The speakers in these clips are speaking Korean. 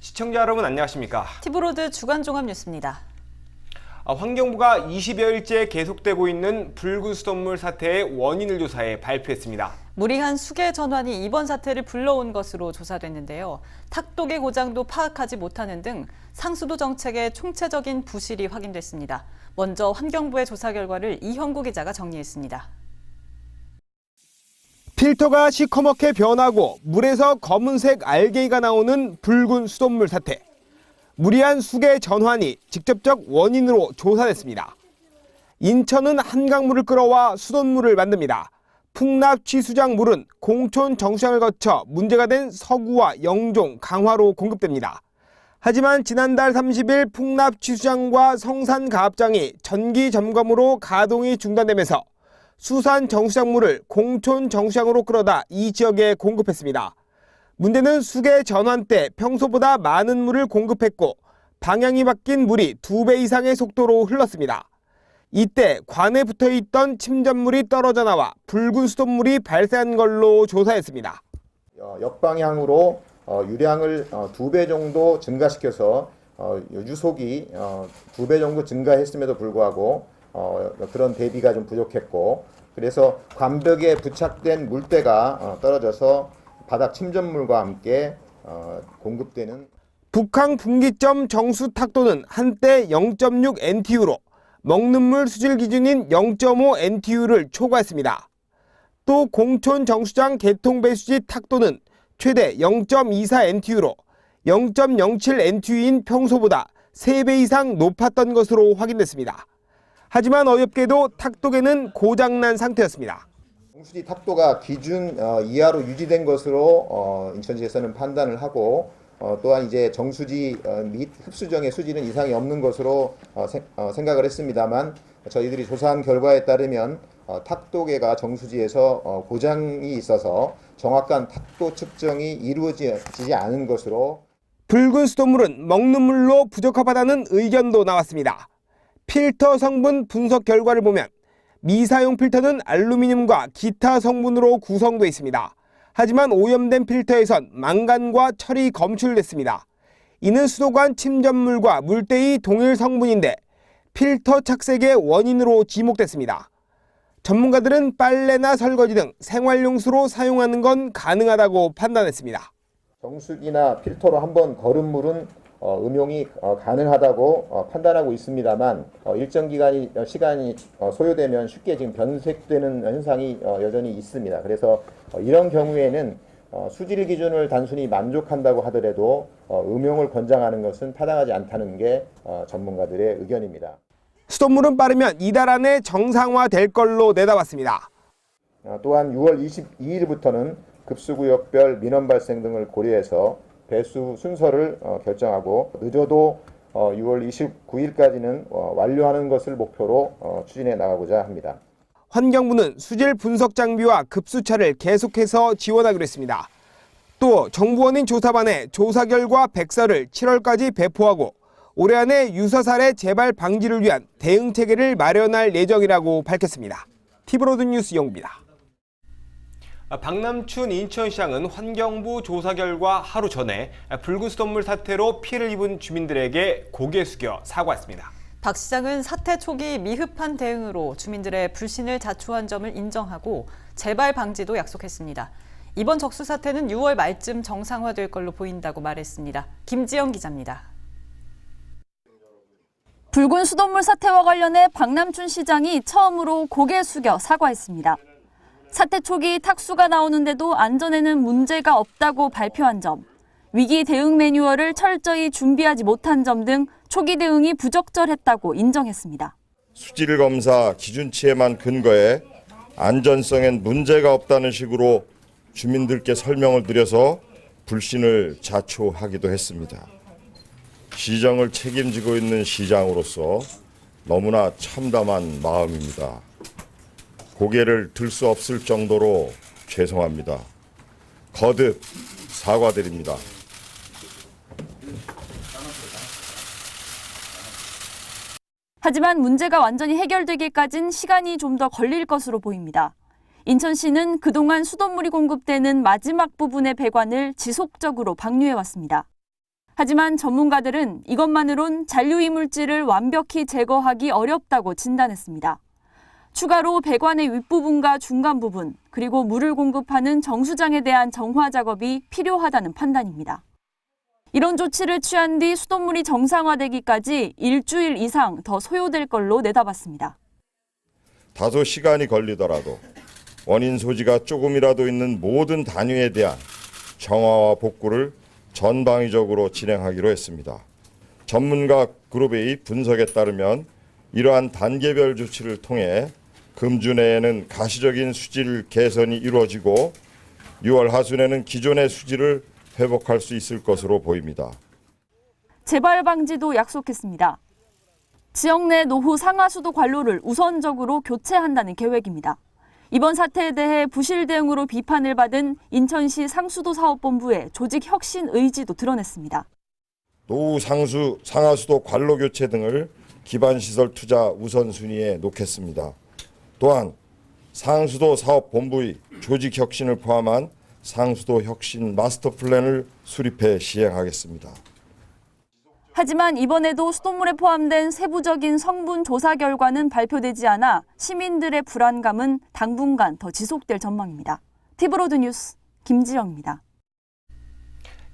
시청자 여러분 안녕하십니까? 티브로드 주간 종합 뉴스입니다. 환경부가 20여일째 계속되고 있는 붉은 수돗물 사태의 원인을 조사해 발표했습니다. 무리한 수계 전환이 이번 사태를 불러온 것으로 조사됐는데요. 탁독의 고장도 파악하지 못하는 등 상수도 정책의 총체적인 부실이 확인됐습니다. 먼저 환경부의 조사 결과를 이형구 기자가 정리했습니다. 필터가 시커멓게 변하고 물에서 검은색 알게이가 나오는 붉은 수돗물 사태. 무리한 수계 전환이 직접적 원인으로 조사됐습니다. 인천은 한강물을 끌어와 수돗물을 만듭니다. 풍납 취수장 물은 공촌 정수장을 거쳐 문제가 된 서구와 영종, 강화로 공급됩니다. 하지만 지난달 30일 풍납 취수장과 성산 가압장이 전기 점검으로 가동이 중단되면서 수산 정수장물을 공촌 정수장으로 끌어다 이 지역에 공급했습니다. 문제는 수계 전환 때 평소보다 많은 물을 공급했고 방향이 바뀐 물이 2배 이상의 속도로 흘렀습니다. 이때 관에 붙어있던 침전물이 떨어져 나와 붉은 수돗물이 발생한 걸로 조사했습니다. 역방향으로 유량을 2배 정도 증가시켜서 유속이 2배 정도 증가했음에도 불구하고 그런 대비가 좀 부족했고, 그래서 관벽에 부착된 물때가 떨어져서 바닥 침전물과 함께 공급되는 북항 분기점 정수 탁도는 한때 0.6 NTU로 먹는 물 수질 기준인 0.5 NTU를 초과했습니다. 또 공촌 정수장 개통 배수지 탁도는 최대 0.24 NTU로 0.07 NTU인 평소보다 3배 이상 높았던 것으로 확인됐습니다. 하지만 어이없게도 탁독에는 고장난 상태였습니다. 정수지 탁도가 기준 이하로 유지된 것으로 인천시에서는 판단을 하고, 또한 이제 정수지 및 흡수정의 수질은 이상이 없는 것으로 생각을 했습니다만, 저희들이 조사한 결과에 따르면 탁도계가 정수지에서 고장이 있어서 정확한 탁도 측정이 이루어지지 않은 것으로 붉은 수돗물은 먹는 물로 부적합하다는 의견도 나왔습니다. 필터 성분 분석 결과를 보면 미사용 필터는 알루미늄과 기타 성분으로 구성되어 있습니다. 하지만 오염된 필터에선 망간과 철이 검출됐습니다. 이는 수도관 침전물과 물때의 동일 성분인데 필터 착색의 원인으로 지목됐습니다. 전문가들은 빨래나 설거지 등 생활용수로 사용하는 건 가능하다고 판단했습니다. 정수기나 필터로 한번 거른 물은 음용이 가능하다고 판단하고 있습니다만, 일정 시간이 소요되면 쉽게 지금 변색되는 현상이 여전히 있습니다. 그래서 이런 경우에는 수질 기준을 단순히 만족한다고 하더라도 음용을 권장하는 것은 타당하지 않다는 게 전문가들의 의견입니다. 수돗물은 빠르면 이달 안에 정상화될 걸로 내다봤습니다. 또한 6월 22일부터는 급수구역별 민원 발생 등을 고려해서 배수 순서를 결정하고, 늦어도 6월 29일까지는 완료하는 것을 목표로 추진해 나가고자 합니다. 환경부는 수질 분석 장비와 급수차를 계속해서 지원하기로 했습니다. 또 정부원인 조사반에 조사 결과 백서를 7월까지 배포하고 올해 안에 유사 사례 재발 방지를 위한 대응 체계를 마련할 예정이라고 밝혔습니다. 티브로드 뉴스 영구입니다. 박남춘 인천시장은 환경부 조사 결과 하루 전에 붉은 수돗물 사태로 피해를 입은 주민들에게 고개 숙여 사과했습니다. 박 시장은 사태 초기 미흡한 대응으로 주민들의 불신을 자초한 점을 인정하고 재발 방지도 약속했습니다. 이번 적수 사태는 6월 말쯤 정상화될 걸로 보인다고 말했습니다. 김지영 기자입니다. 붉은 수돗물 사태와 관련해 박남춘 시장이 처음으로 고개 숙여 사과했습니다. 사태 초기 탁수가 나오는데도 안전에는 문제가 없다고 발표한 점, 위기 대응 매뉴얼을 철저히 준비하지 못한 점 등 초기 대응이 부적절했다고 인정했습니다. 수질 검사 기준치에만 근거해 안전성엔 문제가 없다는 식으로 주민들께 설명을 드려서 불신을 자초하기도 했습니다. 시정을 책임지고 있는 시장으로서 너무나 참담한 마음입니다. 고개를 들 수 없을 정도로 죄송합니다. 거듭 사과드립니다. 하지만 문제가 완전히 해결되기까진 시간이 좀 더 걸릴 것으로 보입니다. 인천시는 그동안 수돗물이 공급되는 마지막 부분의 배관을 지속적으로 방류해왔습니다. 하지만 전문가들은 이것만으론 잔류이물질을 완벽히 제거하기 어렵다고 진단했습니다. 추가로 배관의 윗부분과 중간 부분, 그리고 물을 공급하는 정수장에 대한 정화 작업이 필요하다는 판단입니다. 이런 조치를 취한 뒤 수돗물이 정상화되기까지 일주일 이상 더 소요될 걸로 내다봤습니다. 다소 시간이 걸리더라도 원인 소지가 조금이라도 있는 모든 단위에 대한 정화와 복구를 전방위적으로 진행하기로 했습니다. 전문가 그룹의 분석에 따르면 이러한 단계별 조치를 통해 금주 내에는 가시적인 수질 개선이 이루어지고 6월 하순에는 기존의 수질을 회복할 수 있을 것으로 보입니다. 재발 방지도 약속했습니다. 지역 내 노후 상하수도 관로를 우선적으로 교체한다는 계획입니다. 이번 사태에 대해 부실 대응으로 비판을 받은 인천시 상수도 사업본부의 조직 혁신 의지도 드러냈습니다. 노후 상하수도 관로 교체 등을 기반시설 투자 우선순위에 놓겠습니다. 또한 상수도 사업본부의 조직 혁신을 포함한 상수도 혁신 마스터 플랜을 수립해 시행하겠습니다. 하지만 이번에도 수돗물에 포함된 세부적인 성분 조사 결과는 발표되지 않아 시민들의 불안감은 당분간 더 지속될 전망입니다. 티브로드 뉴스 김지영입니다.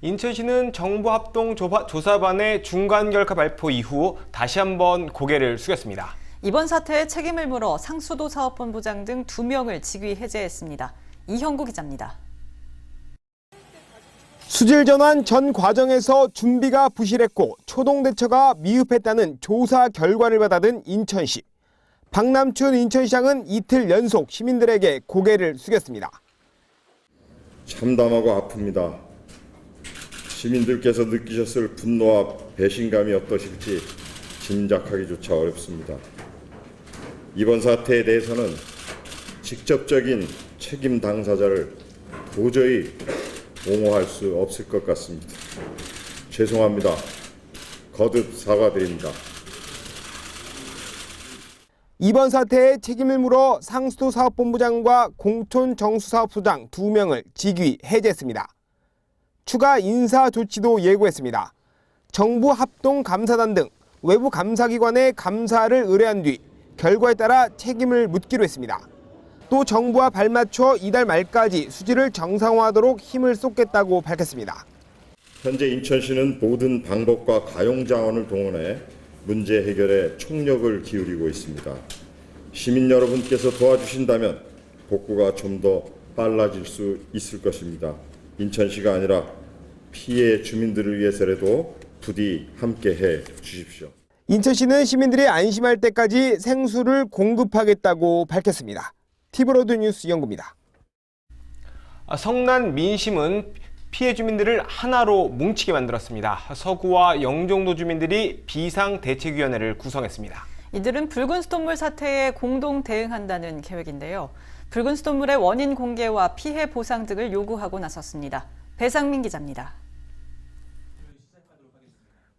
인천시는 정부 합동 조사반의 중간 결과 발표 이후 다시 한번 고개를 숙였습니다. 이번 사태에 책임을 물어 상수도 사업본부장 등 2명을 직위 해제했습니다. 이형구 기자입니다. 수질 전환 전 과정에서 준비가 부실했고 초동 대처가 미흡했다는 조사 결과를 받아든 인천시. 박남춘 인천시장은 이틀 연속 시민들에게 고개를 숙였습니다. 참담하고 아픕니다. 시민들께서 느끼셨을 분노와 배신감이 어떠실지 짐작하기조차 어렵습니다. 이번 사태에 대해서는 직접적인 책임 당사자를 도저히 옹호할 수 없을 것 같습니다. 죄송합니다. 거듭 사과드립니다. 이번 사태에 책임을 물어 상수도 사업본부장과 공촌 정수사업소장 2명을 직위 해제했습니다. 추가 인사 조치도 예고했습니다. 정부 합동감사단 등 외부 감사기관에 감사를 의뢰한 뒤 결과에 따라 책임을 묻기로 했습니다. 또 정부와 발맞춰 이달 말까지 수질을 정상화하도록 힘을 쏟겠다고 밝혔습니다. 현재 인천시는 모든 방법과 가용 자원을 동원해 문제 해결에 총력을 기울이고 있습니다. 시민 여러분께서 도와주신다면 복구가 좀 더 빨라질 수 있을 것입니다. 인천시가 아니라 피해 주민들을 위해서라도 부디 함께해 주십시오. 인천시는 시민들이 안심할 때까지 생수를 공급하겠다고 밝혔습니다. 티브로드 뉴스 이영구입니다. 성난 민심은 피해 주민들을 하나로 뭉치게 만들었습니다. 서구와 영종도 주민들이 비상대책위원회를 구성했습니다. 이들은 붉은 수돗물 사태에 공동 대응한다는 계획인데요. 붉은 수돗물의 원인 공개와 피해 보상 등을 요구하고 나섰습니다. 배상민 기자입니다.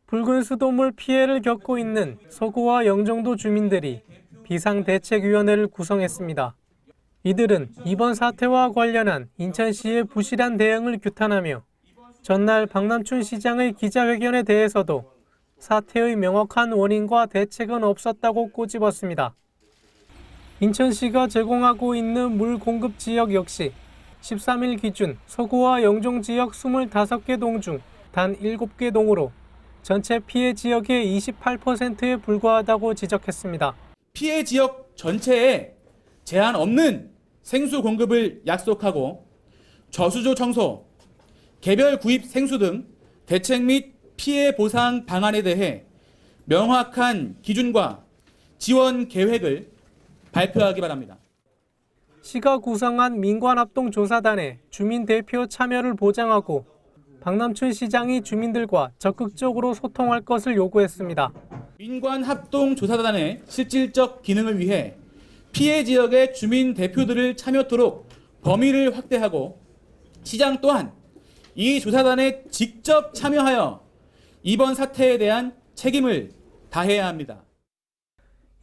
붉은 수돗물 피해를 겪고 있는 서구와 영종도 주민들이 비상대책위원회를 구성했습니다. 이들은 이번 사태와 관련한 인천시의 부실한 대응을 규탄하며 전날 박남춘 시장의 기자회견에 대해서도 사태의 명확한 원인과 대책은 없었다고 꼬집었습니다. 인천시가 제공하고 있는 물 공급 지역 역시 13일 기준 서구와 영종 지역 25개 동 중 단 7개 동으로 전체 피해 지역의 28%에 불과하다고 지적했습니다. 피해 지역 전체에 제한 없는 생수 공급을 약속하고 저수조 청소, 개별 구입 생수 등 대책 및 피해 보상 방안에 대해 명확한 기준과 지원 계획을 발표하기 바랍니다. 시가 구성한 민관합동조사단에 주민 대표 참여를 보장하고 박남춘 시장이 주민들과 적극적으로 소통할 것을 요구했습니다. 민관합동조사단의 실질적 기능을 위해 피해 지역의 주민 대표들을 참여토록 범위를 확대하고 시장 또한 이 조사단에 직접 참여하여 이번 사태에 대한 책임을 다해야 합니다.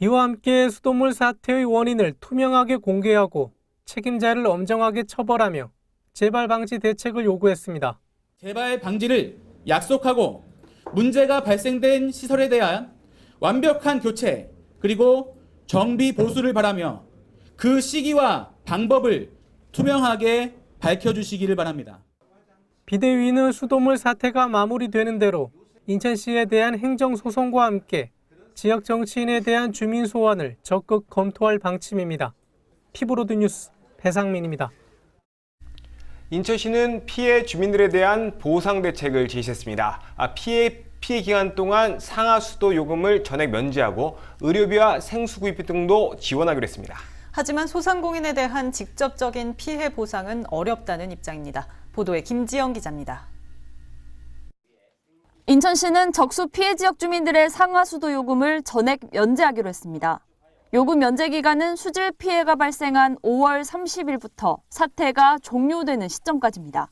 이와 함께 수돗물 사태의 원인을 투명하게 공개하고 책임자를 엄정하게 처벌하며 재발 방지 대책을 요구했습니다. 재발 방지를 약속하고 문제가 발생된 시설에 대한 완벽한 교체 그리고 정비 보수를 바라며 그 시기와 방법을 투명하게 밝혀주시기를 바랍니다. 비대위는 수돗물 사태가 마무리되는 대로 인천시에 대한 행정소송과 함께 지역 정치인에 대한 주민 소환을 적극 검토할 방침입니다. 피부로드 뉴스 배상민입니다. 인천시는 피해 주민들에 대한 보상 대책을 제시했습니다. 피해 기간 동안 상하수도 요금을 전액 면제하고 의료비와 생수구입비 등도 지원하기로 했습니다. 하지만 소상공인에 대한 직접적인 피해 보상은 어렵다는 입장입니다. 보도에 김지영 기자입니다. 인천시는 적수 피해 지역 주민들의 상하수도 요금을 전액 면제하기로 했습니다. 요금 면제 기간은 수질 피해가 발생한 5월 30일부터 사태가 종료되는 시점까지입니다.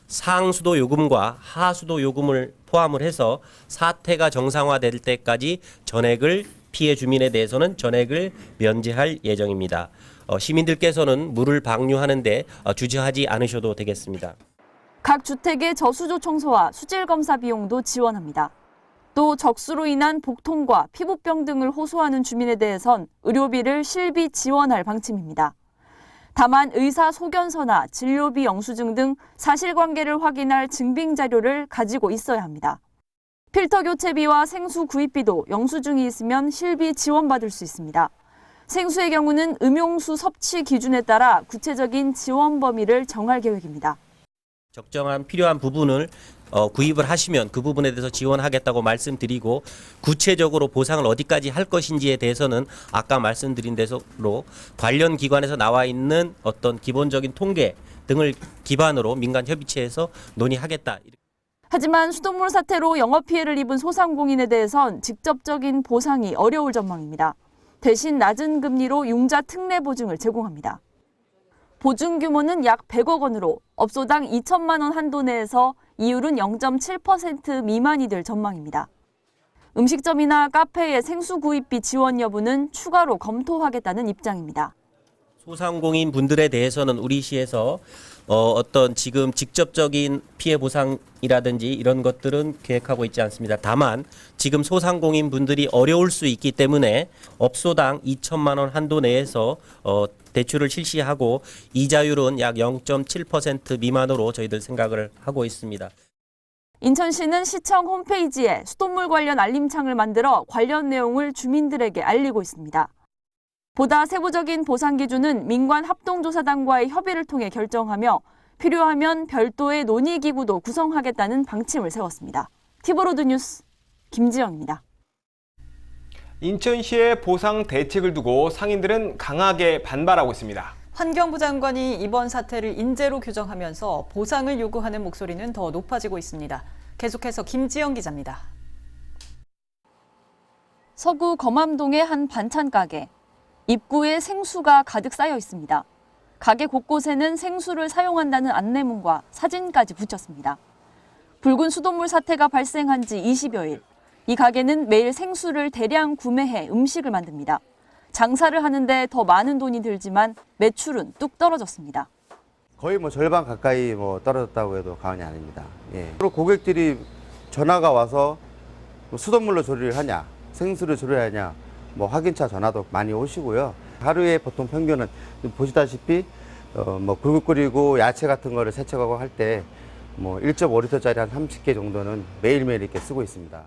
상수도 요금과 하수도 요금을 포함을 해서 사태가 정상화될 때까지 전액을 피해 주민에 대해서는 전액을 면제할 예정입니다. 시민들께서는 물을 방류하는 데 주저하지 않으셔도 되겠습니다. 각 주택의 저수조 청소와 수질 검사 비용도 지원합니다. 또 적수로 인한 복통과 피부병 등을 호소하는 주민에 대해선 의료비를 실비 지원할 방침입니다. 다만 의사 소견서나 진료비 영수증 등 사실관계를 확인할 증빙 자료를 가지고 있어야 합니다. 필터 교체비와 생수 구입비도 영수증이 있으면 실비 지원받을 수 있습니다. 생수의 경우는 음용수 섭취 기준에 따라 구체적인 지원 범위를 정할 계획입니다. 적정한 필요한 부분을 구입을 하시면 그 부분에 대해서 지원하겠다고 말씀드리고 구체적으로 보상을 어디까지 할 것인지에 대해서는 아까 말씀드린 대로 관련 기관에서 나와 있는 어떤 기본적인 통계 등을 기반으로 민간 협의체에서 논의하겠다. 하지만 수돗물 사태로 영업 피해를 입은 소상공인에 대해선 직접적인 보상이 어려울 전망입니다. 대신 낮은 금리로 융자 특례 보증을 제공합니다. 보증 규모는 약 100억 원으로 업소당 2천만 원 한도 내에서 이율은 0.7% 미만이 될 전망입니다. 음식점이나 카페의 생수 구입비 지원 여부는 추가로 검토하겠다는 입장입니다. 소상공인 분들에 대해서는 우리 시에서 어떤 지금 직접적인 피해 보상이라든지 이런 것들은 계획하고 있지 않습니다. 다만 지금 소상공인 분들이 어려울 수 있기 때문에 업소당 2천만 원 한도 내에서 대출을 실시하고 이자율은 약 0.7% 미만으로 저희들 생각을 하고 있습니다. 인천시는 시청 홈페이지에 수돗물 관련 알림창을 만들어 관련 내용을 주민들에게 알리고 있습니다. 보다 세부적인 보상 기준은 민관합동조사단과의 협의를 통해 결정하며 필요하면 별도의 논의기구도 구성하겠다는 방침을 세웠습니다. 티브로드 뉴스 김지영입니다. 인천시의 보상 대책을 두고 상인들은 강하게 반발하고 있습니다. 환경부 장관이 이번 사태를 인재로 규정하면서 보상을 요구하는 목소리는 더 높아지고 있습니다. 계속해서 김지영 기자입니다. 서구 검암동의 한 반찬 가게. 입구에 생수가 가득 쌓여 있습니다. 가게 곳곳에는 생수를 사용한다는 안내문과 사진까지 붙였습니다. 붉은 수돗물 사태가 발생한 지 20여일. 이 가게는 매일 생수를 대량 구매해 음식을 만듭니다. 장사를 하는데 더 많은 돈이 들지만 매출은 뚝 떨어졌습니다. 거의 절반 가까이 떨어졌다고 해도 과언이 아닙니다. 그리고 고객들이 전화가 와서 수돗물로 조리를 하냐, 생수를 조리하냐, 확인차 전화도 많이 오시고요. 하루에 보통 평균은 보시다시피 국을 끓이고 야채 같은 거를 세척하고 할 때 1.5리터짜리 한 30개 정도는 매일매일 이렇게 쓰고 있습니다.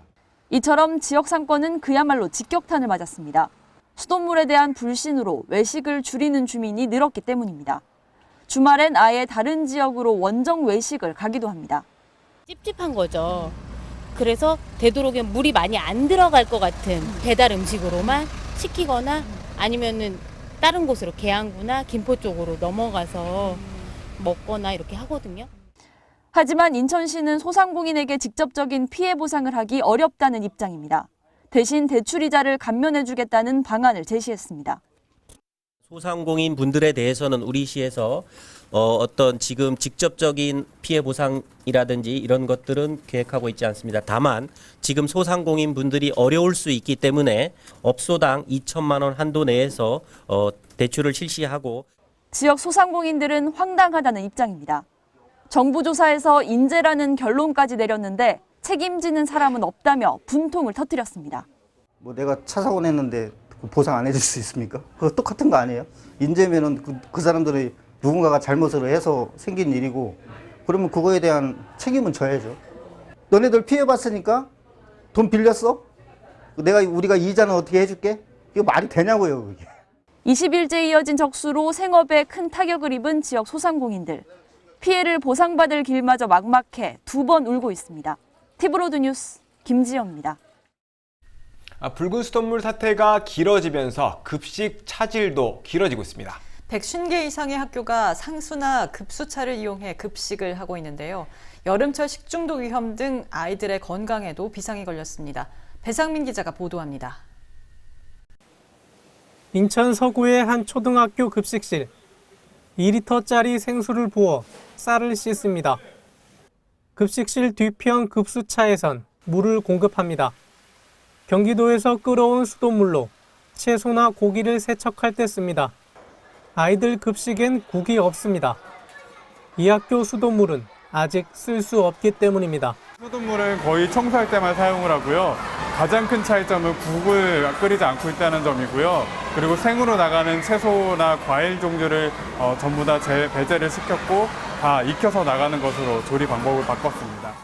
이처럼 지역 상권은 그야말로 직격탄을 맞았습니다. 수돗물에 대한 불신으로 외식을 줄이는 주민이 늘었기 때문입니다. 주말엔 아예 다른 지역으로 원정 외식을 가기도 합니다. 찝찝한 거죠. 그래서 되도록이면 물이 많이 안 들어갈 것 같은 배달 음식으로만 시키거나 아니면은 다른 곳으로 계양구나 김포 쪽으로 넘어가서 먹거나 이렇게 하거든요. 하지만 인천시는 소상공인에게 직접적인 피해 보상을 하기 어렵다는 입장입니다. 대신 대출이자를 감면해주겠다는 방안을 제시했습니다. 소상공인 분들에 대해서는 우리 시에서 어떤 지금 직접적인 피해 보상이라든지 이런 것들은 계획하고 있지 않습니다. 다만 지금 소상공인 분들이 어려울 수 있기 때문에 업소당 2천만 원 한도 내에서 대출을 실시하고 지역 소상공인들은 황당하다는 입장입니다. 정부 조사에서 인재라는 결론까지 내렸는데 책임지는 사람은 없다며 분통을 터뜨렸습니다. 뭐 내가 차 사고 냈는데 보상 안 해줄 수 있습니까? 그거 똑같은 거 아니에요? 인재면은 그 사람들이 누군가가 잘못을 해서 생긴 일이고 그러면 그거에 대한 책임은 져야죠. 너네들 피해봤으니까 돈 빌렸어? 우리가 이자는 어떻게 해줄게? 이거 말이 되냐고요, 그게. 20일째 이어진 적수로 생업에 큰 타격을 입은 지역 소상공인들. 피해를 보상받을 길마저 막막해 2번 울고 있습니다. 티브로드 뉴스 김지영입니다. 붉은 수돗물 사태가 길어지면서 급식 차질도 길어지고 있습니다. 150개 이상의 학교가 상수나 급수차를 이용해 급식을 하고 있는데요. 여름철 식중독 위험 등 아이들의 건강에도 비상이 걸렸습니다. 배상민 기자가 보도합니다. 인천 서구의 한 초등학교 급식실. 2리터짜리 생수를 부어 쌀을 씻습니다. 급식실 뒤편 급수차에선 물을 공급합니다. 경기도에서 끌어온 수돗물로 채소나 고기를 세척할 때 씁니다. 아이들 급식엔 국이 없습니다. 이 학교 수돗물은 아직 쓸 수 없기 때문입니다. 수돗물은 거의 청소할 때만 사용을 하고요. 가장 큰 차이점은 국을 끓이지 않고 있다는 점이고요. 그리고 생으로 나가는 채소나 과일 종류를 전부 다 배제를 시켰고 다 익혀서 나가는 것으로 조리 방법을 바꿨습니다.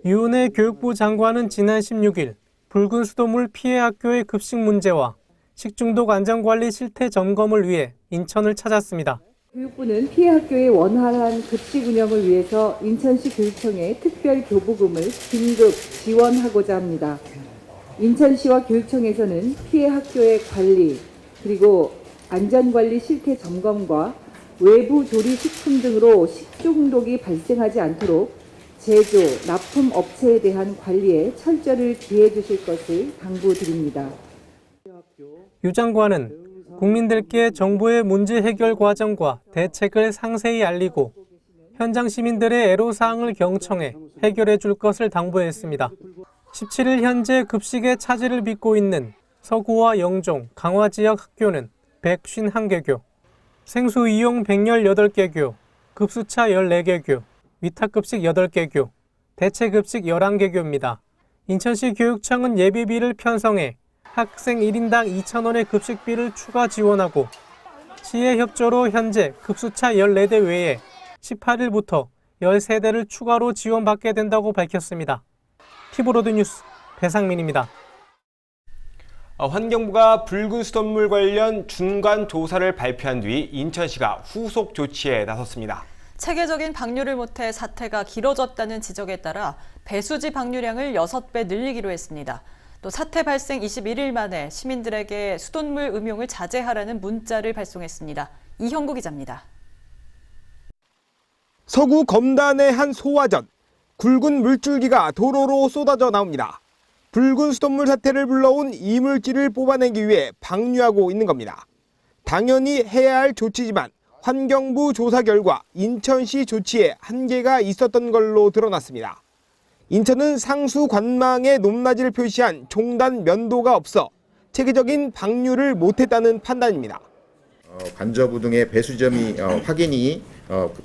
유은혜 교육부 장관은 지난 16일 붉은 수돗물 피해 학교의 급식 문제와 식중독 안전관리 실태 점검을 위해 인천을 찾았습니다. 교육부는 피해 학교의 원활한 급식 운영을 위해서 인천시 교육청에 특별 교부금을 긴급 지원하고자 합니다. 인천시와 교육청에서는 피해 학교의 관리 그리고 안전관리 실태 점검과 외부 조리 식품 등으로 식중독이 발생하지 않도록 제조, 납품 업체에 대한 관리에 철저를 기해 주실 것을 당부드립니다. 유 장관은 국민들께 정부의 문제 해결 과정과 대책을 상세히 알리고 현장 시민들의 애로사항을 경청해 해결해 줄 것을 당부했습니다. 17일 현재 급식의 차질을 빚고 있는 서구와 영종, 강화 지역 학교는 151개교, 생수 이용 118개교, 급수차 14개교, 위탁급식 8개교, 대체급식 11개교입니다. 인천시 교육청은 예비비를 편성해 학생 1인당 2,000원의 급식비를 추가 지원하고 시의 협조로 현재 급수차 14대 외에 18일부터 13대를 추가로 지원받게 된다고 밝혔습니다. 티브로드 뉴스 배상민입니다. 환경부가 붉은 수돗물 관련 중간 조사를 발표한 뒤 인천시가 후속 조치에 나섰습니다. 체계적인 방류를 못해 사태가 길어졌다는 지적에 따라 배수지 방류량을 6배 늘리기로 했습니다. 또 사태 발생 21일 만에 시민들에게 수돗물 음용을 자제하라는 문자를 발송했습니다. 이형구 기자입니다. 서구 검단의 한 소화전, 굵은 물줄기가 도로로 쏟아져 나옵니다. 붉은 수돗물 사태를 불러온 이물질을 뽑아내기 위해 방류하고 있는 겁니다. 당연히 해야 할 조치지만 환경부 조사 결과 인천시 조치에 한계가 있었던 걸로 드러났습니다. 인천은 상수 관망의 높낮이를 표시한 종단 면도가 없어 체계적인 방류를 못했다는 판단입니다. 관저부 등의 배수점이 확인이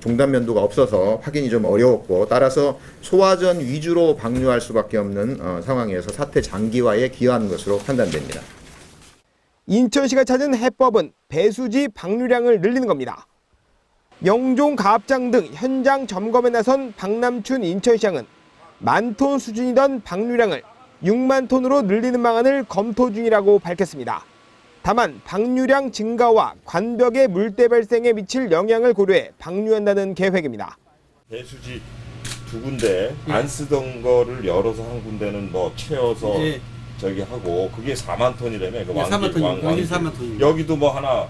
종단 면도가 없어서 확인이 좀 어려웠고 따라서 소화전 위주로 방류할 수밖에 없는 상황에서 사태 장기화에 기여한 것으로 판단됩니다. 인천시가 찾은 해법은 배수지 방류량을 늘리는 겁니다. 영종 가압장 등 현장 점검에 나선 박남춘 인천시장은 10,000톤 수준이던 방류량을 6만 톤으로 늘리는 방안을 검토 중이라고 밝혔습니다. 다만 방류량 증가와 관벽의 물때 발생에 미칠 영향을 고려해 방류한다는 계획입니다. 배수지 2군데 안 쓰던 거를 열어서 한 군데는 뭐 채워서 저기 하고 그게 4만 톤이라며. 그 4만 톤이요. 여기 4만 톤이요. 여기도 뭐 하나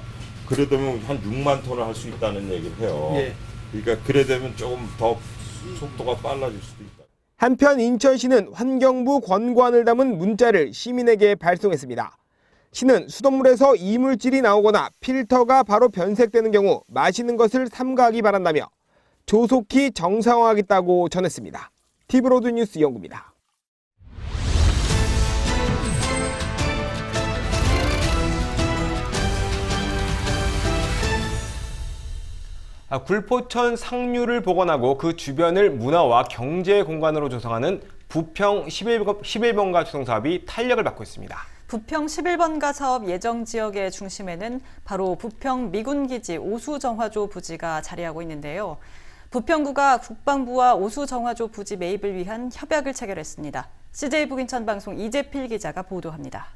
그래도면 한 6만 톤을 할 수 있다는 얘기를 해요. 그러니까 그래되면 조금 더 속도가 빨라질 수도 있다. 한편 인천시는 환경부 권고안을 담은 문자를 시민에게 발송했습니다. 시는 수돗물에서 이물질이 나오거나 필터가 바로 변색되는 경우 마시는 것을 삼가하기 바란다며 조속히 정상화하겠다고 전했습니다. 티브로드 뉴스 이영구입니다. 굴포천 상류를 복원하고 그 주변을 문화와 경제 공간으로 조성하는 부평 11번가 조성 사업이 탄력을 받고 있습니다. 부평 11번가 사업 예정 지역의 중심에는 바로 부평 미군기지 오수정화조 부지가 자리하고 있는데요. 부평구가 국방부와 오수정화조 부지 매입을 위한 협약을 체결했습니다. CJ 북인천방송 이재필 기자가 보도합니다.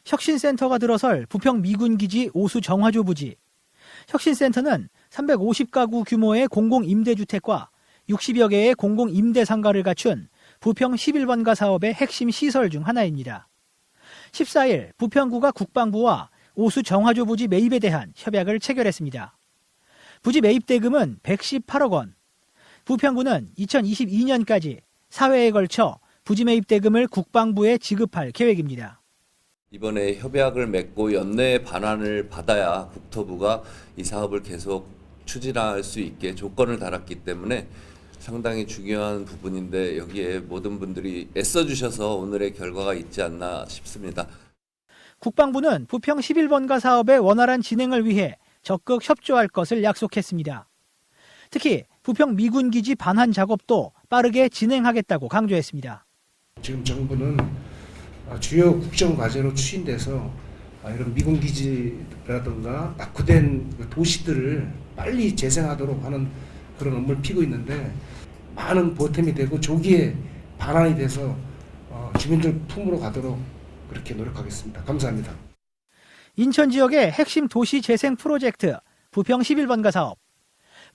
혁신센터가 들어설 부평 미군기지 오수정화조 부지. 혁신센터는 350가구 규모의 공공임대주택과 60여 개의 공공임대상가를 갖춘 부평 11번가 사업의 핵심 시설 중 하나입니다. 14일 부평구가 국방부와 오수정화조 부지 매입에 대한 협약을 체결했습니다. 부지 매입 대금은 118억 원. 부평구는 2022년까지 4회에 걸쳐 부지 매입 대금을 국방부에 지급할 계획입니다. 이번에 협약을 맺고 연내 반환을 받아야 국토부가 이 사업을 계속 추진할 수 있게 조건을 달았기 때문에 상당히 중요한 부분인데 여기에 모든 분들이 애써주셔서 오늘의 결과가 있지 않나 싶습니다. 국방부는 부평 11번가 사업의 원활한 진행을 위해 적극 협조할 것을 약속했습니다. 특히 부평 미군기지 반환 작업도 빠르게 진행하겠다고 강조했습니다. 지금 정부는 주요 국정과제로 추진돼서 이런 미군기지라든가 낙후된 도시들을 빨리 재생하도록 하는 그런 업무를 피고 있는데 많은 보탬이 되고 조기에 반환이 돼서 주민들 품으로 가도록 그렇게 노력하겠습니다. 감사합니다. 인천 지역의 핵심 도시 재생 프로젝트 부평 11번가 사업.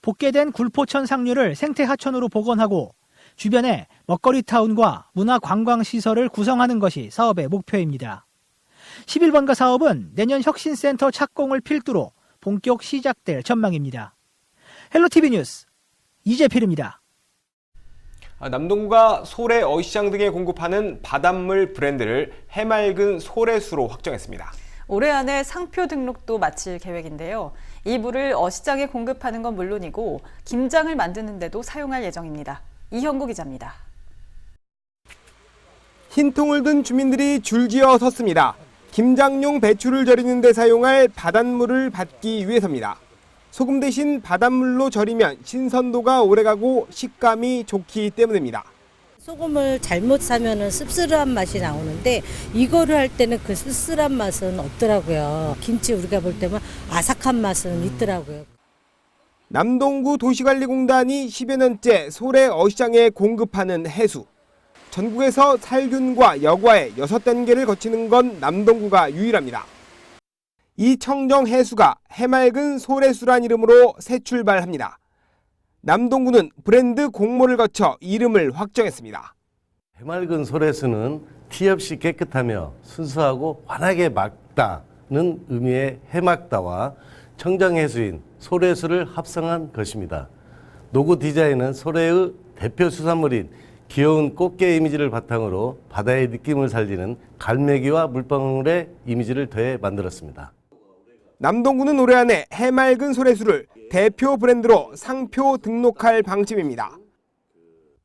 복개된 굴포천 상류를 생태 하천으로 복원하고 주변에 먹거리타운과 문화관광시설을 구성하는 것이 사업의 목표입니다. 11번가 사업은 내년 혁신센터 착공을 필두로 본격 시작될 전망입니다. 헬로티비 뉴스 이재필입니다. 남동구가 소래 어시장 등에 공급하는 바닷물 브랜드를 해맑은 소래수로 확정했습니다. 올해 안에 상표 등록도 마칠 계획인데요. 이 물을 어시장에 공급하는 건 물론이고 김장을 만드는 데도 사용할 예정입니다. 이형구 기자입니다. 흰 통을 든 주민들이 줄지어 섰습니다. 김장용 배추를 절이는 데 사용할 바닷물을 받기 위해서입니다. 소금 대신 바닷물로 절이면 신선도가 오래가고 식감이 좋기 때문입니다. 소금을 잘못 사면은 씁쓸한 맛이 나오는데 이거를 할 때는 그 씁쓸한 맛은 없더라고요. 김치 우리가 볼 때만 아삭한 맛은 있더라고요. 남동구 도시관리공단이 10여 년째 소래 어시장에 공급하는 해수. 전국에서 살균과 여과의 6단계를 거치는 건 남동구가 유일합니다. 이 청정 해수가 해맑은 소래수란 이름으로 새 출발합니다. 남동구는 브랜드 공모를 거쳐 이름을 확정했습니다. 해맑은 소래수는 티 없이 깨끗하며 순수하고 환하게 맑다는 의미의 해맑다와 청정해수인 소래수를 합성한 것입니다. 로고 디자인은 소래의 대표 수산물인 귀여운 꽃게 이미지를 바탕으로 바다의 느낌을 살리는 갈매기와 물방울의 이미지를 더해 만들었습니다. 남동구는 올해 안에 해맑은 소래수를 대표 브랜드로 상표 등록할 방침입니다.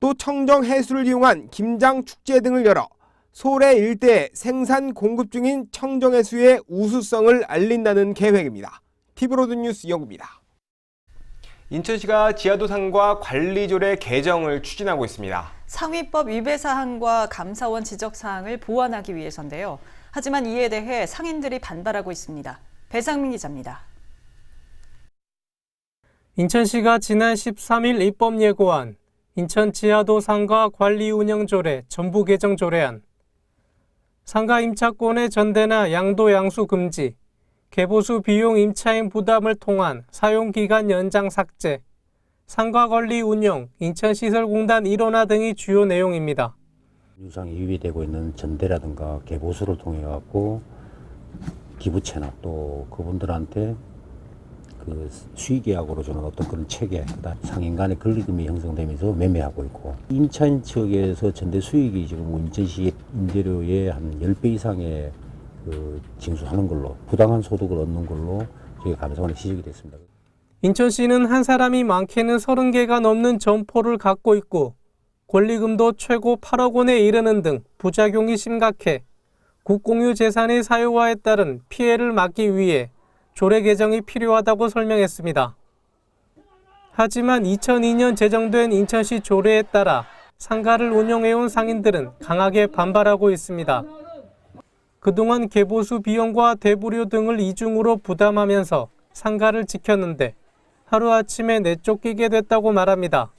또 청정 해수를 이용한 김장 축제 등을 열어 소래 일대에 생산 공급 중인 청정 해수의 우수성을 알린다는 계획입니다. TV로드 뉴스 이영구입니다. 인천시가 지하도상과 관리조례 개정을 추진하고 있습니다. 상위법 위배 사항과 감사원 지적 사항을 보완하기 위해서인데요. 하지만 이에 대해 상인들이 반발하고 있습니다. 배상민 기자입니다. 인천시가 지난 13일 입법 예고한 인천 지하도 상가 관리 운영 조례 전부 개정 조례안. 상가 임차권의 전대나 양도 양수 금지, 개보수 비용 임차인 부담을 통한 사용기간 연장 삭제, 상가 관리 운영, 인천시설공단 일원화 등이 주요 내용입니다. 유상이 위배되고 있는 전대라든가 개보수를 통해 갖고 기부채나 또 그분들한테 그 수의계약으로 주는 어떤 그런 체계, 상인 간의 권리금이 형성되면서 매매하고 있고, 임차인 측에서 전대 수익이 지금 인천시 임대료의 한 10배 이상의 그 징수하는 걸로, 부당한 소득을 얻는 걸로 저희 감사원에 지적이 됐습니다. 인천시는 한 사람이 많게는 30개가 넘는 점포를 갖고 있고 권리금도 최고 8억 원에 이르는 등 부작용이 심각해 국공유 재산의 사유화에 따른 피해를 막기 위해 조례 개정이 필요하다고 설명했습니다. 하지만 2002년 제정된 인천시 조례에 따라 상가를 운영해온 상인들은 강하게 반발하고 있습니다. 그동안 개보수 비용과 대부료 등을 이중으로 부담하면서 상가를 지켰는데 하루아침에 내쫓기게 됐다고 말합니다.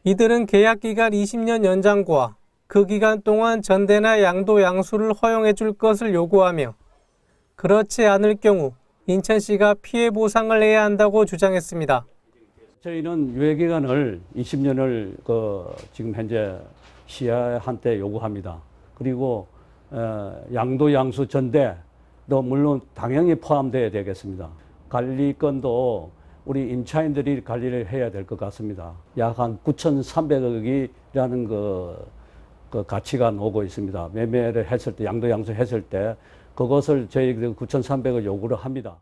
이들은 계약기간 20년 연장과 그 기간 동안 전대나 양도 양수를 허용해 줄 것을 요구하며 그렇지 않을 경우 인천시가 피해 보상을 해야 한다고 주장했습니다. 저희는 유예기간을 20년을 지금 현재 시한테 요구합니다. 그리고 양도 양수 전대도 물론 당연히 포함되어야 되겠습니다. 관리권도 우리 임차인들이 관리를 해야 될 것 같습니다. 약 한 9,300억이라는 그 가치가 오고 있습니다. 매매를 했을 때, 양도 양수 했을 때 그것을 저희 9,300억 요구를 합니다.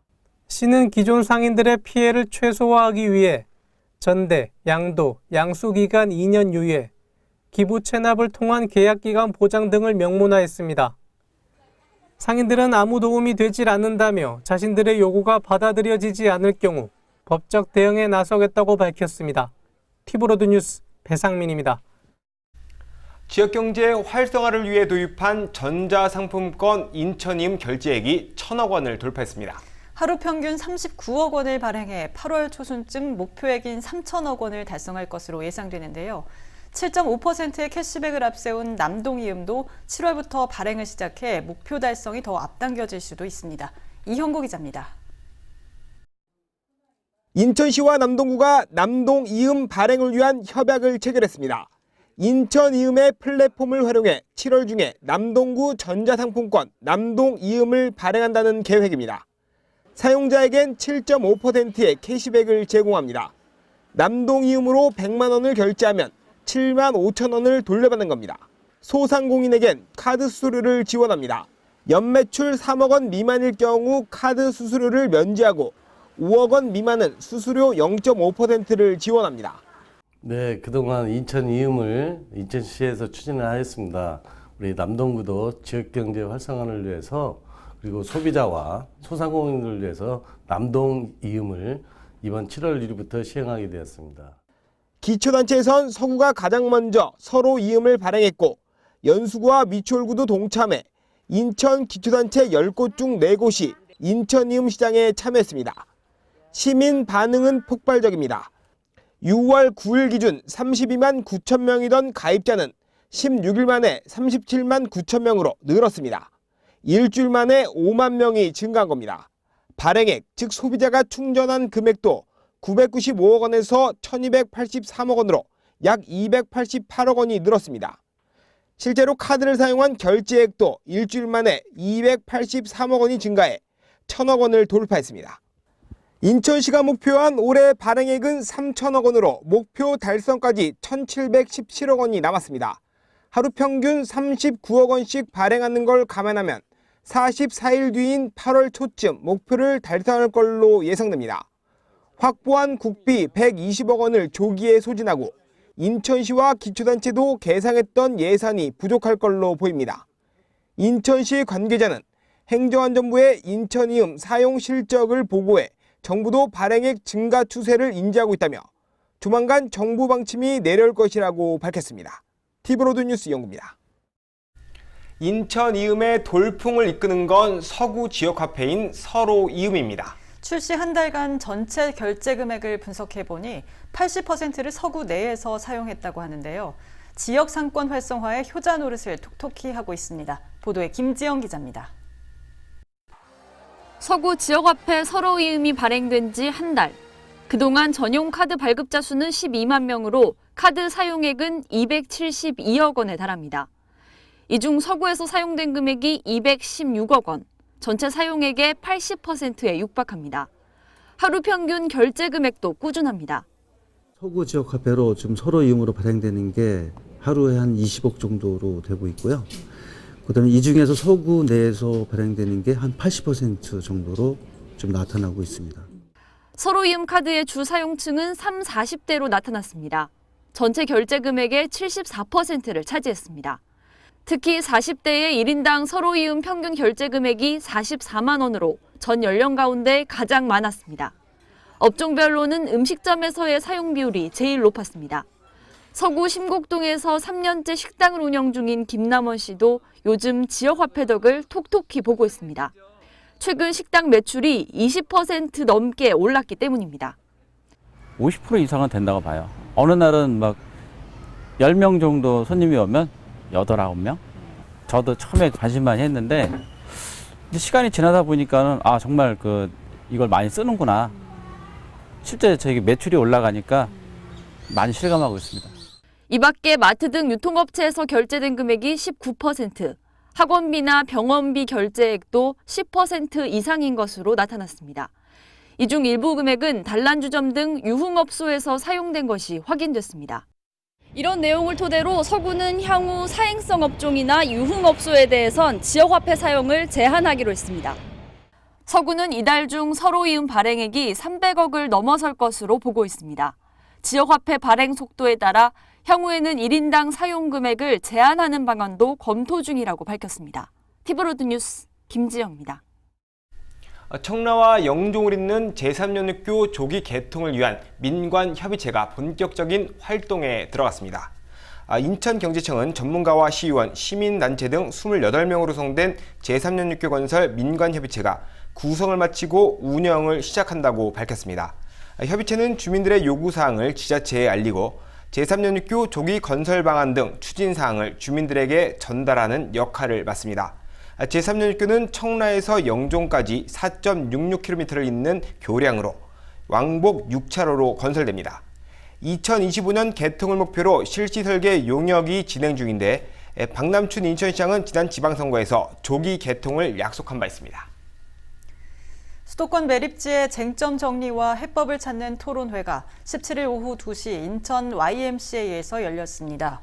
시는 기존 상인들의 피해를 최소화하기 위해 전대, 양도, 양수 기간 2년 유예, 기부 체납을 통한 계약 기간 보장 등을 명문화했습니다. 상인들은 아무 도움이 되질 않는다며 자신들의 요구가 받아들여지지 않을 경우 법적 대응에 나서겠다고 밝혔습니다. 티브로드 뉴스 배상민입니다. 지역경제 활성화를 위해 도입한 전자상품권 인천이음 결제액이 1,000억 원을 돌파했습니다. 하루 평균 39억 원을 발행해 8월 초순쯤 목표액인 3천억 원을 달성할 것으로 예상되는데요. 7.5%의 캐시백을 앞세운 남동이음도 7월부터 발행을 시작해 목표 달성이 더 앞당겨질 수도 있습니다. 이형구 기자입니다. 인천시와 남동구가 남동이음 발행을 위한 협약을 체결했습니다. 인천이음의 플랫폼을 활용해 7월 중에 남동구 전자상품권 남동이음을 발행한다는 계획입니다. 사용자에겐 7.5%의 캐시백을 제공합니다. 남동이음으로 100만 원을 결제하면 7만 5천 원을 돌려받는 겁니다. 소상공인에겐 카드 수수료를 지원합니다. 연매출 3억 원 미만일 경우 카드 수수료를 면제하고 5억 원 미만은 수수료 0.5%를 지원합니다. 네, 그동안 인천이음을 인천시에서 추진을 하였습니다. 우리 남동구도 지역경제 활성화를 위해서 그리고 소비자와 소상공인들을 위해서 남동이음을 이번 7월 1일부터 시행하게 되었습니다. 기초단체에선 서구가 가장 먼저 서로 이음을 발행했고 연수구와 미추홀구도 동참해 인천 기초단체 10곳 중 4곳이 인천이음 시장에 참여했습니다. 시민 반응은 폭발적입니다. 6월 9일 기준 32만 9천 명이던 가입자는 16일 만에 37만 9천 명으로 늘었습니다. 일주일 만에 5만 명이 증가한 겁니다. 발행액, 즉 소비자가 충전한 금액도 995억 원에서 1283억 원으로 약 288억 원이 늘었습니다. 실제로 카드를 사용한 결제액도 일주일 만에 283억 원이 증가해 1,000억 원을 돌파했습니다. 인천시가 목표한 올해 발행액은 3천억 원으로 목표 달성까지 1,717억 원이 남았습니다. 하루 평균 39억 원씩 발행하는 걸 감안하면 44일 뒤인 8월 초쯤 목표를 달성할 걸로 예상됩니다. 확보한 국비 120억 원을 조기에 소진하고 인천시와 기초단체도 계상했던 예산이 부족할 걸로 보입니다. 인천시 관계자는 행정안전부의 인천이음 사용 실적을 보고해 정부도 발행액 증가 추세를 인지하고 있다며 조만간 정부 방침이 내려올 것이라고 밝혔습니다. 티브로드 뉴스 이영구입니다. 인천이음의 돌풍을 이끄는 건 서구 지역화폐인 서로이음입니다. 출시 한 달간 전체 결제 금액을 분석해보니 80%를 서구 내에서 사용했다고 하는데요. 지역 상권 활성화에 효자 노릇을 톡톡히 하고 있습니다. 보도에 김지영 기자입니다. 서구 지역화폐 서로이음이 발행된 지 한 달. 그동안 전용 카드 발급자 수는 12만 명으로 카드 사용액은 272억 원에 달합니다. 이 중 서구에서 사용된 금액이 216억 원, 전체 사용액의 80%에 육박합니다. 하루 평균 결제 금액도 꾸준합니다. 서구 지역화폐로 지금 서로이음으로 발행되는 게 하루에 한 20억 정도로 되고 있고요. 그다음에 이 중에서 서구 내에서 발행되는 게 한 80% 정도로 좀 나타나고 있습니다. 서로이음 카드의 주 사용층은 30, 40대로 나타났습니다. 전체 결제 금액의 74%를 차지했습니다. 특히 40대의 1인당 서로이음 평균 결제 금액이 44만 원으로 전 연령 가운데 가장 많았습니다. 업종별로는 음식점에서의 사용 비율이 제일 높았습니다. 서구 심곡동에서 3년째 식당을 운영 중인 김남원 씨도 요즘 지역화폐 덕을 톡톡히 보고 있습니다. 최근 식당 매출이 20% 넘게 올랐기 때문입니다. 50% 이상은 된다고 봐요. 어느 날은 막 10명 정도 손님이 오면 8, 9명? 저도 처음에 관심 많이 했는데 시간이 지나다 보니까는 아 정말 이걸 많이 쓰는구나. 실제 저희 매출이 올라가니까 많이 실감하고 있습니다. 이 밖에 마트 등 유통업체에서 결제된 금액이 19%, 학원비나 병원비 결제액도 10% 이상인 것으로 나타났습니다. 이 중 일부 금액은 단란주점 등 유흥업소에서 사용된 것이 확인됐습니다. 이런 내용을 토대로 서구는 향후 사행성 업종이나 유흥업소에 대해선 지역화폐 사용을 제한하기로 했습니다. 서구는 이달 중 서로 이음 발행액이 300억을 넘어설 것으로 보고 있습니다. 지역화폐 발행 속도에 따라 향후에는 1인당 사용 금액을 제한하는 방안도 검토 중이라고 밝혔습니다. 티브로드 뉴스 김지영입니다. 청라와 영종을 잇는 제3연육교 조기 개통을 위한 민관협의체가 본격적인 활동에 들어갔습니다. 인천경제청은 전문가와 시의원, 시민단체 등 28명으로 구성된 제3연육교 건설 민관협의체가 구성을 마치고 운영을 시작한다고 밝혔습니다. 협의체는 주민들의 요구사항을 지자체에 알리고 제3연육교 조기 건설 방안 등 추진사항을 주민들에게 전달하는 역할을 맡습니다. 제3연육교는 청라에서 영종까지 4.66km를 잇는 교량으로 왕복 6차로로 건설됩니다. 2025년 개통을 목표로 실시 설계 용역이 진행 중인데 박남춘 인천시장은 지난 지방선거에서 조기 개통을 약속한 바 있습니다. 수도권 매립지의 쟁점 정리와 해법을 찾는 토론회가 17일 오후 2시 인천 YMCA에서 열렸습니다.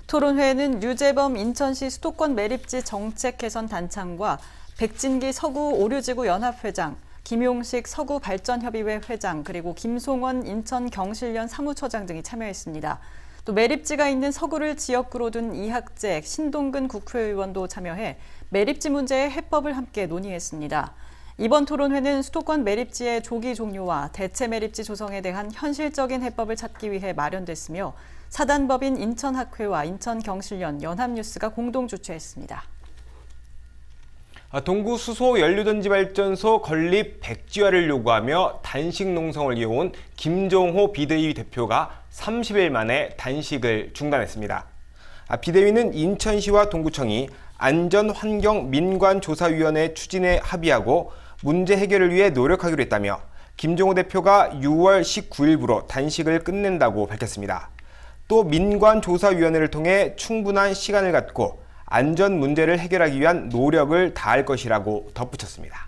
토론회에는 류재범 인천시 수도권 매립지 정책 개선 단창과 백진기 서구 오류지구 연합회장, 김용식 서구발전협의회 회장, 그리고 김송원 인천 경실련 사무처장 등이 참여했습니다. 또 매립지가 있는 서구를 지역구로 둔 이학재, 신동근 국회의원도 참여해 매립지 문제의 해법을 함께 논의했습니다. 이번 토론회는 수도권 매립지의 조기 종료와 대체 매립지 조성에 대한 현실적인 해법을 찾기 위해 마련됐으며 사단법인 인천학회와 인천경실련 연합뉴스가 공동 주최했습니다. 동구 수소 연료전지발전소 건립 백지화를 요구하며 단식 농성을 이어온 김종호 비대위 대표가 30일 만에 단식을 중단했습니다. 비대위는 인천시와 동구청이 안전환경민관조사위원회 추진에 합의하고 문제 해결을 위해 노력하기로 했다며 김종호 대표가 6월 19일부로 단식을 끝낸다고 밝혔습니다. 또 민관조사위원회를 통해 충분한 시간을 갖고 안전 문제를 해결하기 위한 노력을 다할 것이라고 덧붙였습니다.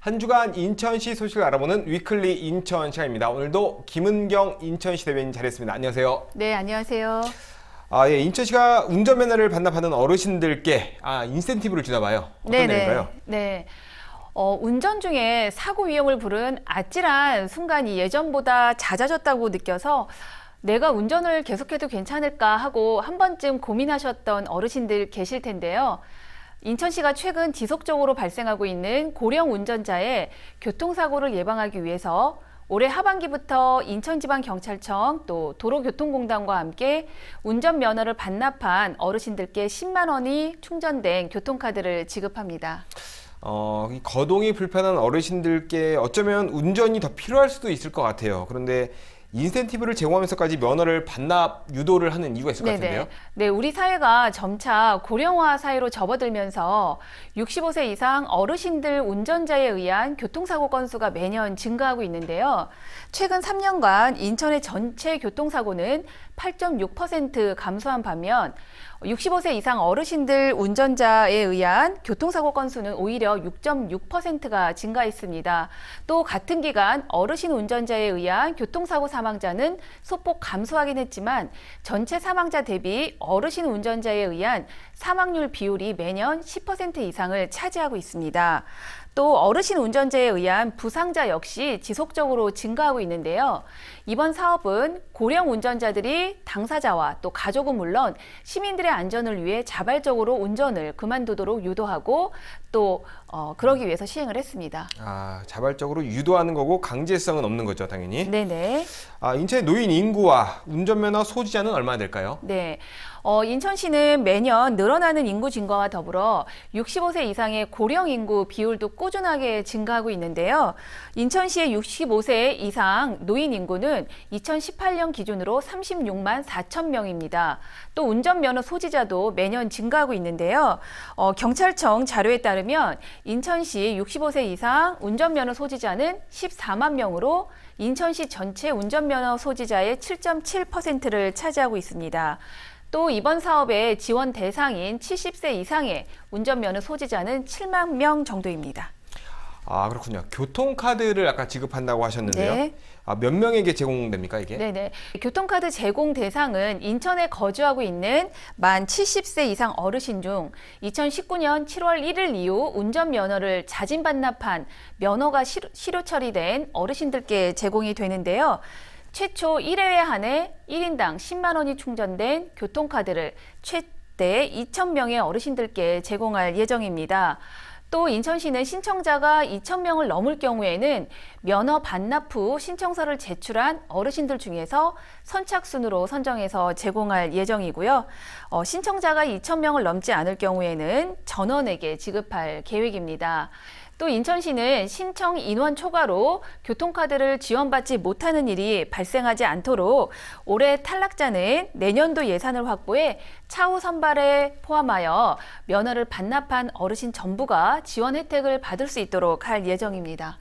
한 주간 인천시 소식을 알아보는 위클리 인천 시간입니다. 오늘도 김은경 인천시 대변인 자리했습니다. 안녕하세요. 네, 안녕하세요. 예, 인천시가 운전면허를 반납하는 어르신들께 인센티브를 주나 봐요. 어떤 내용인가요? 네. 운전 중에 사고 위험을 부른 아찔한 순간이 예전보다 잦아졌다고 느껴서 내가 운전을 계속해도 괜찮을까 하고 한 번쯤 고민하셨던 어르신들 계실 텐데요. 인천시가 최근 지속적으로 발생하고 있는 고령 운전자의 교통사고를 예방하기 위해서 올해 하반기부터 인천지방경찰청 또 도로교통공단과 함께 운전면허를 반납한 어르신들께 10만 원이 충전된 교통카드를 지급합니다. 거동이 불편한 어르신들께 어쩌면 운전이 더 필요할 수도 있을 것 같아요. 그런데 인센티브를 제공하면서까지 면허를 반납 유도를 하는 이유가 있을 것 같은데요. 네, 우리 사회가 점차 고령화 사회로 접어들면서 65세 이상 어르신들 운전자에 의한 교통사고 건수가 매년 증가하고 있는데요. 최근 3년간 인천의 전체 교통사고는 8.6% 감소한 반면 65세 이상 어르신들 운전자에 의한 교통사고 건수는 오히려 6.6%가 증가했습니다. 또 같은 기간 어르신 운전자에 의한 교통사고 사망자는 소폭 감소하긴 했지만 전체 사망자 대비 어르신 운전자에 의한 사망률 비율이 매년 10% 이상을 차지하고 있습니다. 또 어르신 운전자에 의한 부상자 역시 지속적으로 증가하고 있는데요. 이번 사업은 고령 운전자들이 당사자와 또 가족은 물론 시민들의 시민들의 안전을 위해 자발적으로 운전을 그만두도록 유도하고 또 그러기 위해서 시행을 했습니다. 자발적으로 유도하는 거고 강제성은 없는 거죠, 당연히. 네네. 인천의 노인 인구와 운전면허 소지자는 얼마나 될까요? 네. 인천시는 매년 늘어나는 인구 증가와 더불어 65세 이상의 고령 인구 비율도 꾸준하게 증가하고 있는데요. 인천시의 65세 이상 노인 인구는 2018년 기준으로 36만 4천 명입니다. 또 운전면허 소지자도 매년 증가하고 있는데요. 경찰청 자료에 따르면 인천시 65세 이상 운전면허 소지자는 14만 명으로 인천시 전체 운전면허 소지자의 7.7%를 차지하고 있습니다. 또 이번 사업의 지원 대상인 70세 이상의 운전면허 소지자는 7만 명 정도입니다. 그렇군요. 교통카드를 아까 지급한다고 하셨는데요. 네. 몇 명에게 제공됩니까, 이게? 네네. 교통카드 제공 대상은 인천에 거주하고 있는 만 70세 이상 어르신 중 2019년 7월 1일 이후 운전면허를 자진 반납한 면허가 실효 처리된 어르신들께 제공이 되는데요. 최초 1회에 한해 1인당 10만 원이 충전된 교통카드를 최대 2,000명의 어르신들께 제공할 예정입니다. 또 인천시는 신청자가 2,000명을 넘을 경우에는 면허 반납 후 신청서를 제출한 어르신들 중에서 선착순으로 선정해서 제공할 예정이고요. 신청자가 2,000명을 넘지 않을 경우에는 전원에게 지급할 계획입니다. 또 인천시는 신청 인원 초과로 교통카드를 지원받지 못하는 일이 발생하지 않도록 올해 탈락자는 내년도 예산을 확보해 차후 선발에 포함하여 면허를 반납한 어르신 전부가 지원 혜택을 받을 수 있도록 할 예정입니다.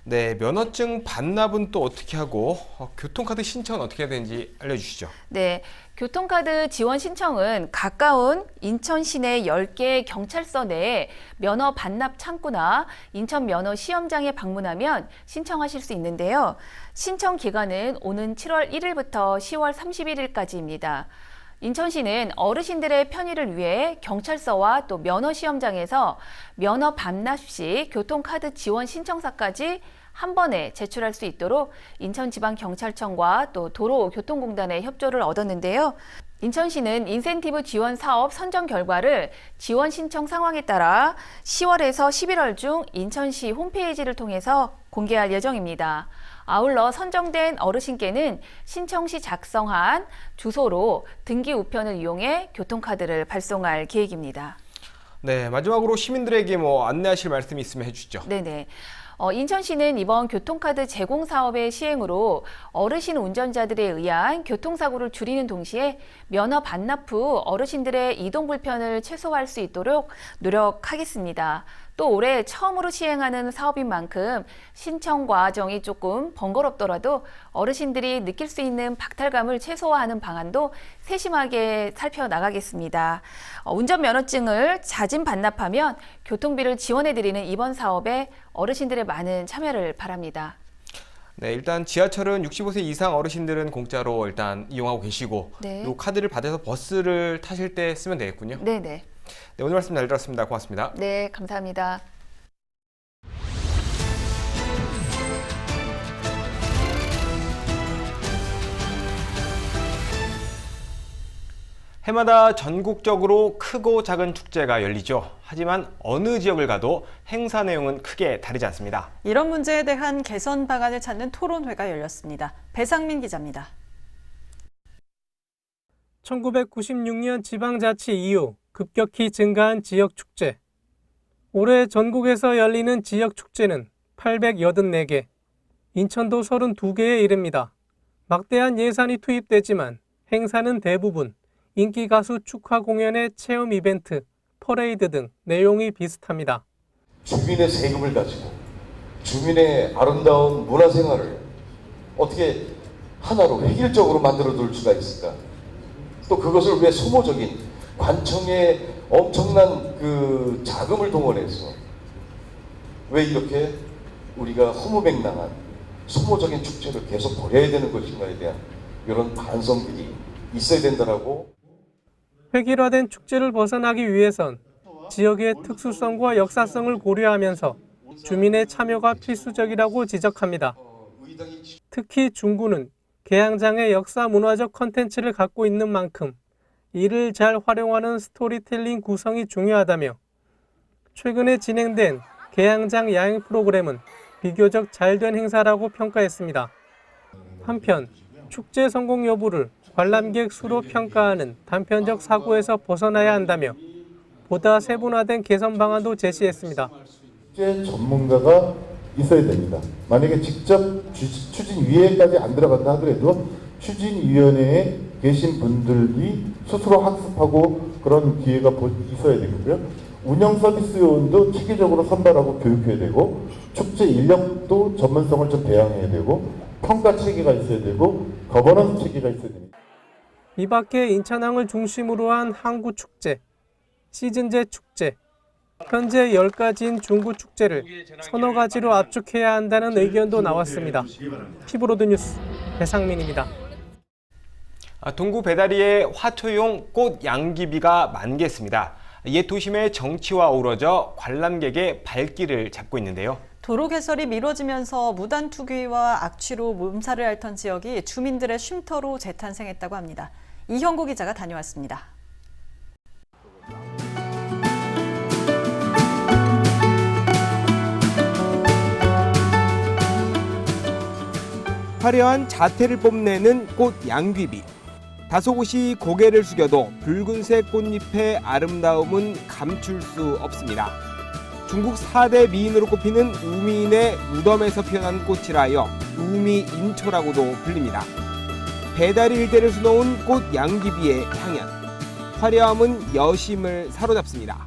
네, 면허증 반납은 또 어떻게 하고 교통카드 신청은 어떻게 해야 되는지 알려주시죠. 네, 교통카드 지원 신청은 가까운 인천 시내 10개 경찰서 내에 면허 반납 창구나 인천 면허 시험장에 방문하면 신청하실 수 있는데요. 신청 기간은 오는 7월 1일부터 10월 31일까지입니다. 인천시는 어르신들의 편의를 위해 경찰서와 또 면허 시험장에서 면허 반납 시 교통카드 지원 신청서까지 한 번에 제출할 수 있도록 인천지방경찰청과 또 도로교통공단의 협조를 얻었는데요. 인천시는 인센티브 지원 사업 선정 결과를 지원 신청 상황에 따라 10월에서 11월 중 인천시 홈페이지를 통해서 공개할 예정입니다. 아울러 선정된 어르신께는 신청 시 작성한 주소로 등기 우편을 이용해 교통카드를 발송할 계획입니다. 네, 마지막으로 시민들에게 안내하실 말씀이 있으면 해주시죠. 네네. 인천시는 이번 교통카드 제공 사업의 시행으로 어르신 운전자들에 의한 교통사고를 줄이는 동시에 면허 반납 후 어르신들의 이동 불편을 최소화할 수 있도록 노력하겠습니다. 또 올해 처음으로 시행하는 사업인 만큼 신청 과정이 조금 번거롭더라도 어르신들이 느낄 수 있는 박탈감을 최소화하는 방안도 세심하게 살펴나가겠습니다. 운전면허증을 자진 반납하면 교통비를 지원해드리는 이번 사업에 어르신들의 많은 참여를 바랍니다. 네, 일단 지하철은 65세 이상 어르신들은 공짜로 일단 이용하고 계시고 네. 이 카드를 받아서 버스를 타실 때 쓰면 되겠군요. 네네. 네, 오늘 말씀 잘 들었습니다. 고맙습니다. 네, 감사합니다. 해마다 전국적으로 크고 작은 축제가 열리죠. 하지만 어느 지역을 가도 행사 내용은 크게 다르지 않습니다. 이런 문제에 대한 개선 방안을 찾는 토론회가 열렸습니다. 배상민 기자입니다. 1996년 지방자치 이후 급격히 증가한 지역 축제. 올해 전국에서 열리는 지역 축제는 884개, 인천도 32개에 이릅니다. 막대한 예산이 투입되지만 행사는 대부분 인기 가수 축하 공연의 체험 이벤트, 퍼레이드 등 내용이 비슷합니다. 주민의 세금을 가지고 주민의 아름다운 문화생활을 어떻게 하나로 획일적으로 만들어 둘 수가 있을까? 또 그것을 왜 소모적인 관청의 엄청난 그 자금을 동원해서 왜 이렇게 우리가 허무맹랑한 소모적인 축제를 계속 벌여야 되는 것인가에 대한 이런 반성들이 있어야 된다라고. 획일화된 축제를 벗어나기 위해선 지역의 특수성과 역사성을 고려하면서 주민의 참여가 필수적이라고 지적합니다. 특히 중구는 계양장의 역사 문화적 컨텐츠를 갖고 있는 만큼 이를 잘 활용하는 스토리텔링 구성이 중요하다며 최근에 진행된 개항장 야행 프로그램은 비교적 잘된 행사라고 평가했습니다. 한편 축제 성공 여부를 관람객 수로 평가하는 단편적 사고에서 벗어나야 한다며 보다 세분화된 개선 방안도 제시했습니다. 축제 전문가가 있어야 됩니다. 만약에 직접 추진위에까지 안 들어간다 하더라도 추진위원회에 계신 분들이 스스로 학습하고 그런 기회가 있어야 되고요. 운영 서비스 요원도 체계적으로 선발하고 교육해야 되고 축제 인력도 전문성을 좀 배양해야 되고 평가 체계가 있어야 되고 거버넌스 체계가 있어야 됩니다. 이 밖에 인천항을 중심으로 한 항구축제, 시즌제 축제, 현재 10가지인 중구축제를 서너 가지로 압축해야 한다는 의견도 나왔습니다. 피브로드 뉴스 배상민입니다. 동구 배다리에 화초용 꽃 양귀비가 만개했습니다. 옛 도심의 정치와 어우러져 관람객의 발길을 잡고 있는데요. 도로 개설이 미뤄지면서 무단 투기와 악취로 몸살을 앓던 지역이 주민들의 쉼터로 재탄생했다고 합니다. 이형구 기자가 다녀왔습니다. 화려한 자태를 뽐내는 꽃 양귀비. 다소 곳이 고개를 숙여도 붉은색 꽃잎의 아름다움은 감출 수 없습니다. 중국 4대 미인으로 꼽히는 우미인의 무덤에서 피어난 꽃이라 하여 우미인초라고도 불립니다. 배다리 일대를 수놓은 꽃 양귀비의 향연. 화려함은 여심을 사로잡습니다.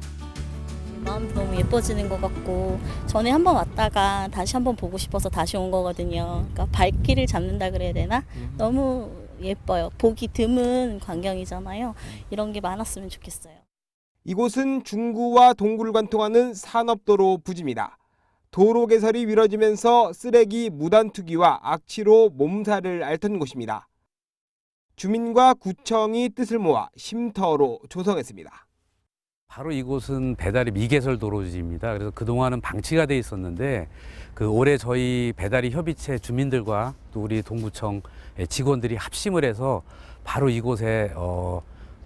마음도 너무 예뻐지는 것 같고 전에 한번 왔다가 다시 한번 보고 싶어서 다시 온 거거든요. 그러니까 발길을 잡는다 그래야 되나? 너무 예뻐요. 보기 드문 광경이잖아요. 이런 게 많았으면 좋겠어요. 이곳은 중구와 동구를 관통하는 산업도로 부지입니다. 도로 개설이 미뤄지면서 쓰레기 무단 투기와 악취로 몸살을 앓던 곳입니다. 주민과 구청이 뜻을 모아 쉼터로 조성했습니다. 바로 이곳은 배다리 미개설 도로지입니다. 그래서 그동안은 방치가 돼 있었는데 올해 저희 배다리 협의체 주민들과 또 우리 동구청 직원들이 합심을 해서 바로 이곳에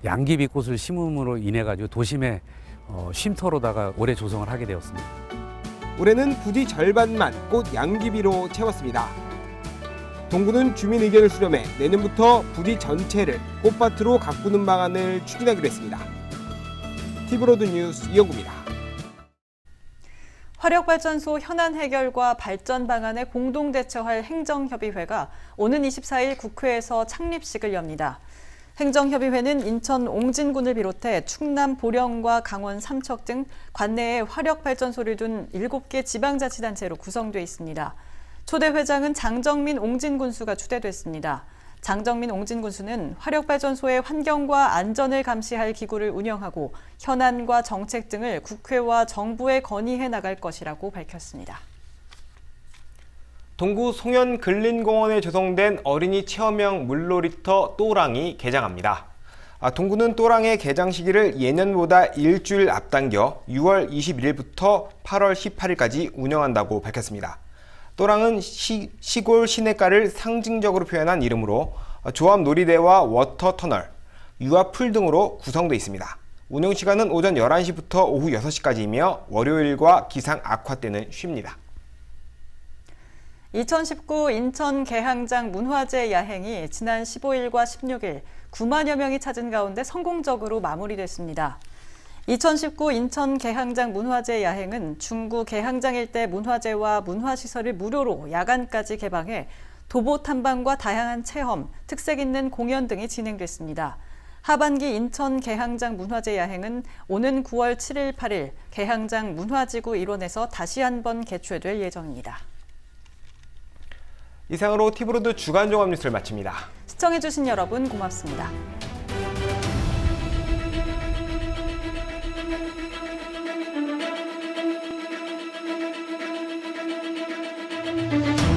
양귀비 꽃을 심음으로 인해 가지고 도심의 쉼터로다가 올해 조성을 하게 되었습니다. 올해는 부지 절반만 꽃 양귀비로 채웠습니다. 동구는 주민 의견을 수렴해 내년부터 부지 전체를 꽃밭으로 가꾸는 방안을 추진하기로 했습니다. 티브로드 뉴스 이영구입니다. 화력발전소 현안 해결과 발전 방안에 공동 대처할 행정협의회가 오는 24일 국회에서 창립식을 엽니다. 행정협의회는 인천 옹진군을 비롯해 충남 보령과 강원 삼척 등 관내에 화력발전소를 둔 7개 지방자치단체로 구성되어 있습니다. 초대 회장은 장정민 옹진군수가 추대됐습니다. 장정민 옹진군수는 화력발전소의 환경과 안전을 감시할 기구를 운영하고 현안과 정책 등을 국회와 정부에 건의해 나갈 것이라고 밝혔습니다. 동구 송현 근린공원에 조성된 어린이 체험형 물놀이터 또랑이 개장합니다. 동구는 또랑의 개장 시기를 예년보다 일주일 앞당겨 6월 21일부터 8월 18일까지 운영한다고 밝혔습니다. 또랑은 시골 시내가를 상징적으로 표현한 이름으로 조합 놀이대와 워터터널, 유아풀 등으로 구성되어 있습니다. 운영시간은 오전 11시부터 오후 6시까지이며 월요일과 기상 악화 때는 쉽니다. 2019 인천 개항장 문화제 야행이 지난 15일과 16일 9만여 명이 찾은 가운데 성공적으로 마무리됐습니다. 2019 인천 개항장 문화제 야행은 중구 개항장 일대 문화재와 문화시설을 무료로 야간까지 개방해 도보 탐방과 다양한 체험, 특색 있는 공연 등이 진행됐습니다. 하반기 인천 개항장 문화제 야행은 오는 9월 7일, 8일 개항장 문화지구 일원에서 다시 한번 개최될 예정입니다. 이상으로 티브로드 주간 종합 뉴스를 마칩니다. 시청해주신 여러분 고맙습니다. Thank you.